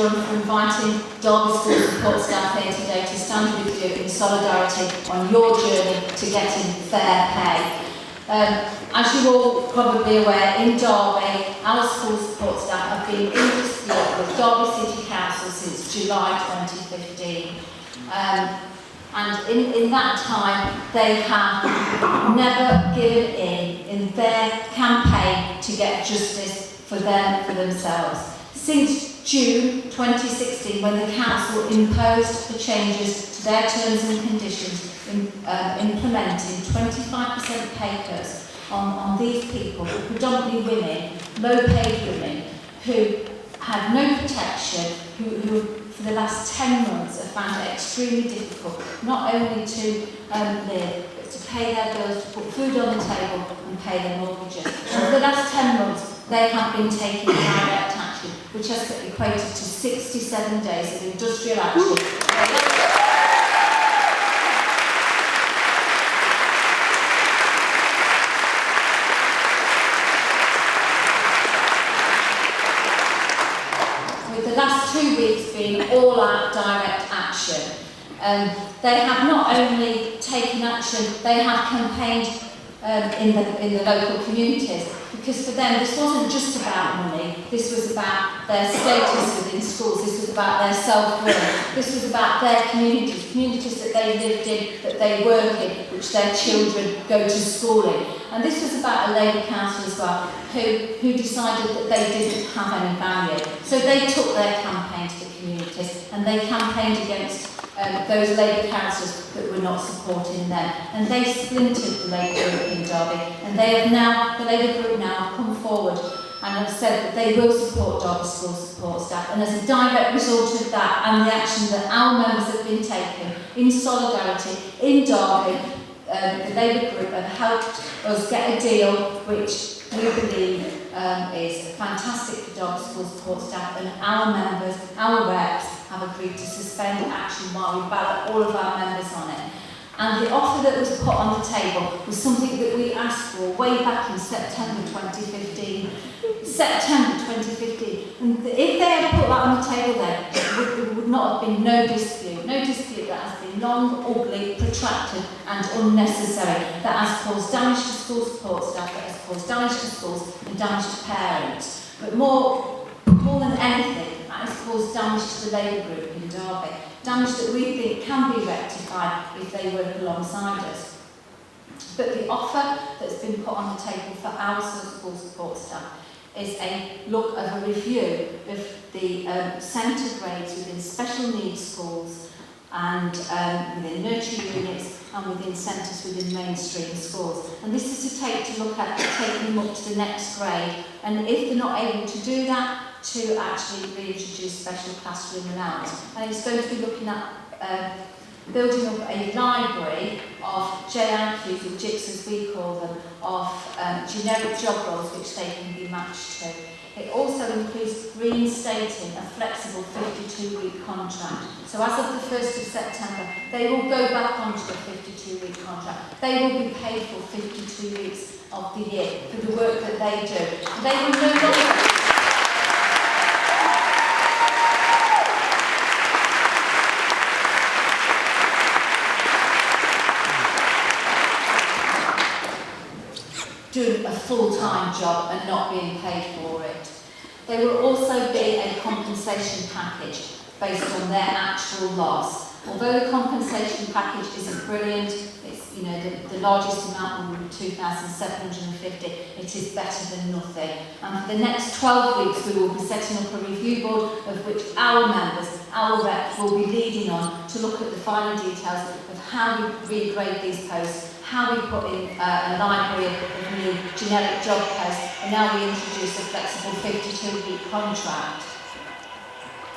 Durham for inviting Derby School support staff here today to stand with you in solidarity on your journey to getting fair pay. As you're all probably aware, in Derby, our school support staff have been in dispute with Derby City Council since July 2015. And in that time, they have never given in their campaign to get justice for them, for themselves. Since June 2016, when the council imposed the changes to their terms and conditions, implementing 25% pay cuts on these people, predominantly women, low-paid women, who had no protection, who for the last 10 months have found it extremely difficult, not only to live, but to pay their bills, to put food on the table and pay their mortgages. And for the last 10 months, they have been taking direct action, which has equated to 67 days of industrial action. The last 2 weeks being all-out direct action. They have not only taken action, they have campaigned in the local communities, because for them this wasn't just about money, this was about their status within schools, this was about their self-worth, this was about their communities that they lived in, that they work in, which their children go to school in. And this was about a Labour council as well, who decided that they didn't have any value. So they took their campaign to the communities and they campaigned against those Labour councillors that were not supporting them. And they splintered the Labour group in Derby, and they have now, the Labour group now have come forward and have said that they will support Derby School support staff. And as a direct result of that and the action that our members have been taking in solidarity in Derby, the Labour group have helped us get a deal which we believe is fantastic for Derby School support staff, and our members, our reps, have agreed to suspend action while we ballot all of our members on it. And the offer that was put on the table was something that we asked for way back in September 2015. September 2015. And if they had put that on the table then, there would not have been no dispute that has been long, ugly, protracted and unnecessary, that has caused damage to school support staff, that has caused damage to schools and damage to parents. But more than anything, that has caused damage to the Labour group in Derby. Damage that we think can be rectified if they work alongside us. But the offer that's been put on the table for our school support staff is a look of a review of the centre grades within special needs schools and within nurture units and within centres within mainstream schools. And this is to look at taking them up to the next grade, and if they're not able to do that, to actually reintroduce special classroom allowance. And it's going to be looking at building up a library of JIQs, or JICs as we call them, of generic job roles which they can be matched to. It also includes reinstating a flexible 52-week contract. So as of the 1st of September, they will go back onto the 52-week contract. They will be paid for 52 weeks of the year for the work that they do. They will no longer... doing a full-time job and not being paid for it. There will also be a compensation package based on their actual loss. Although the compensation package isn't brilliant, it's the largest amount will be $2,750, it is better than nothing. And for the next 12 weeks we will be setting up a review board of which our members, our reps, will be leading on to look at the final details of how we regrade these posts, how we put in a library of new generic job posts, and now we introduce a flexible 52-week contract.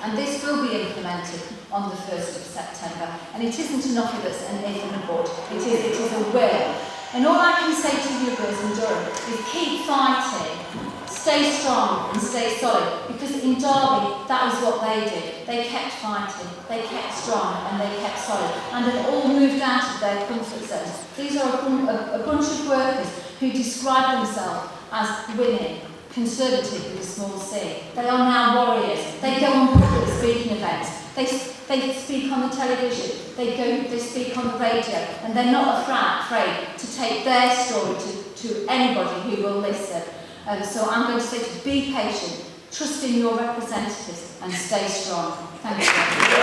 And this will be implemented on the 1st of September. And it isn't enough of us an if and a but, it is a will. And all I can say to you girls in Durham is keep fighting, stay strong and stay solid, because in Derby that was what they did. They kept fighting, they kept strong and they kept solid, and have all moved out of their comfort zones. These are a bunch of workers who describe themselves as winning, conservative with a small c. They are now warriors. They go on public speaking events. They speak on the television. They speak on the radio, and they're not afraid to take their story to anybody who will listen. So I'm going to say to be patient, trust in your representatives, and stay strong. Thank you.